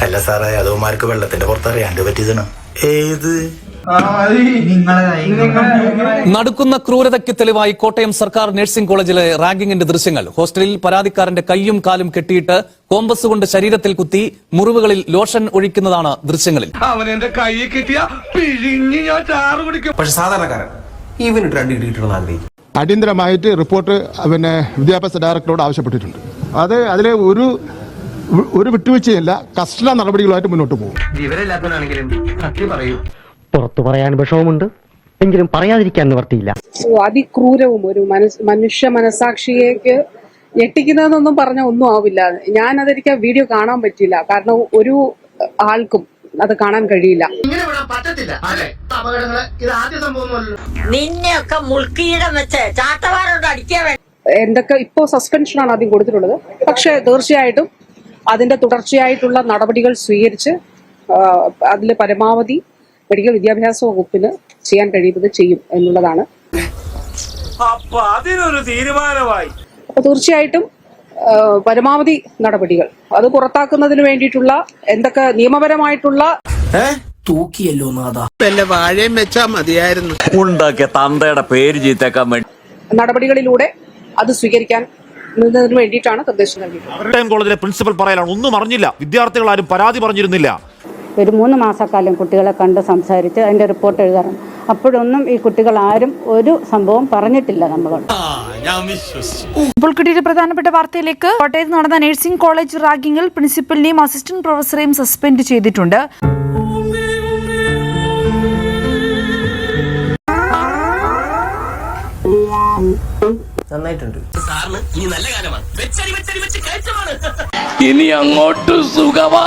അല്ല സാറേ, അതോമാർക്ക് വെള്ളത്തിന്റെ പുറത്തറിയാണ്ട് പറ്റിയതാണ്. ഏത് നടക്കുന്ന ക്രൂരതയ്ക്ക് തെളിവായി കോട്ടയം സർക്കാർ നഴ്സിംഗ് കോളേജിലെ റാഗിങ്ങിന്റെ ദൃശ്യങ്ങൾ. ഹോസ്റ്റലിൽ പരാതിക്കാരന്റെ കൈയും കാലും കെട്ടിയിട്ട് കോമ്പസ് കൊണ്ട് ശരീരത്തിൽ കുത്തി മുറിവുകളിൽ ലോഷൻ ഒഴിക്കുന്നതാണ് ദൃശ്യങ്ങളിൽ. പക്ഷെ സാധാരണക്കാരൻ ഇവന് 2 ഇടി കിട്ടണമെന്ന് ആഗ്രഹിക്കും. അടിയന്തരമായിട്ട് റിപ്പോർട്ട് വിദ്യാഭ്യാസ ഡയറക്ടറോട് ആവശ്യപ്പെട്ടിട്ടുണ്ട്. അതിലെ ഒരു വിട്ടുവീഴ്ചയില്ല, കർശന നടപടികളുമായിട്ട് മുന്നോട്ട് പോകും. വിവരമില്ലാത്തവനാണെങ്കിലും സത്യം പറയൂ. പുറത്തു പറയാൻ വിഷമമുണ്ട്, എങ്കിലും പറയാതിരിക്കാൻ നിവർത്തിയില്ല. അതിക്രൂരവും ഒരു മനുഷ്യ മനസാക്ഷിയേക്ക് ഞെട്ടിക്കുന്നതെന്നൊന്നും പറഞ്ഞ ഒന്നും ആവില്ല. ഞാനതെനിക്ക് വീഡിയോ കാണാൻ പറ്റില്ല, കാരണം ഒരു ആൾക്കും അത് കാണാൻ കഴിയില്ല. നിന്നെയൊക്കെ മുൾക്കീടം വെച്ച് ചാട്ടവാറോട് അടിക്കാൻ വേണ്ടി എന്തൊക്കെ ഇപ്പോ സസ്പെൻഷനാണ് ആദ്യം കൊടുത്തിട്ടുള്ളത്. പക്ഷെ തീർച്ചയായിട്ടും അതിന്റെ തുടർച്ചയായിട്ടുള്ള നടപടികൾ സ്വീകരിച്ച് അതിൽ പരമാവധി മെഡിക്കൽ വിദ്യാഭ്യാസ വകുപ്പിന് ചെയ്യാൻ കഴിയുന്നത് ചെയ്യും എന്നുള്ളതാണ്. അപ്പൊ തീർച്ചയായിട്ടും പരമാവധി നടപടികൾ അത് പുറത്താക്കുന്നതിന് വേണ്ടിയിട്ടുള്ള എന്തൊക്കെ നിയമപരമായിട്ടുള്ള തൂക്കിയല്ലോ നാഥാ. വാഴയും വെച്ചാ മതിയായിരുന്നു. ഉണ്ടാക്കിയ തന്തയുടെ പേര് ചീത്തേക്കാൻ വേണ്ടി നടപടികളിലൂടെ അത് സ്വീകരിക്കാൻ വേണ്ടിയിട്ടാണ് നിർദ്ദേശം നൽകിയിട്ടുള്ളത്. കോട്ടയം കോളേജിലെ പ്രിൻസിപ്പൽ പറയാനാണ് ഒന്നും അറിഞ്ഞില്ല, വിദ്യാർത്ഥികൾ ആരും പരാതി പറഞ്ഞിരുന്നില്ല. ഒരു 3 മാസക്കാലം കുട്ടികളെ കണ്ട് സംസാരിച്ച് അതിന്റെ റിപ്പോർട്ട് എഴുതാറുണ്ട്. അപ്പോഴൊന്നും ഈ കുട്ടികൾ ആരും ഒരു സംഭവം പറഞ്ഞിട്ടില്ല നമ്മളോട്. ഇപ്പോൾ കിട്ടിയ പ്രധാനപ്പെട്ട വാർത്തയിലേക്ക്. കോട്ടയത്ത് നടന്ന നഴ്സിംഗ് കോളേജ് റാഗിങ്ങിൽ പ്രിൻസിപ്പലിനെയും അസിസ്റ്റന്റ് പ്രൊഫസറെയും സസ്പെൻഡ് ചെയ്തിട്ടുണ്ട്. നന്നായിട്ടുണ്ട്. ഇനി അങ്ങോട്ട് സുഖമാ.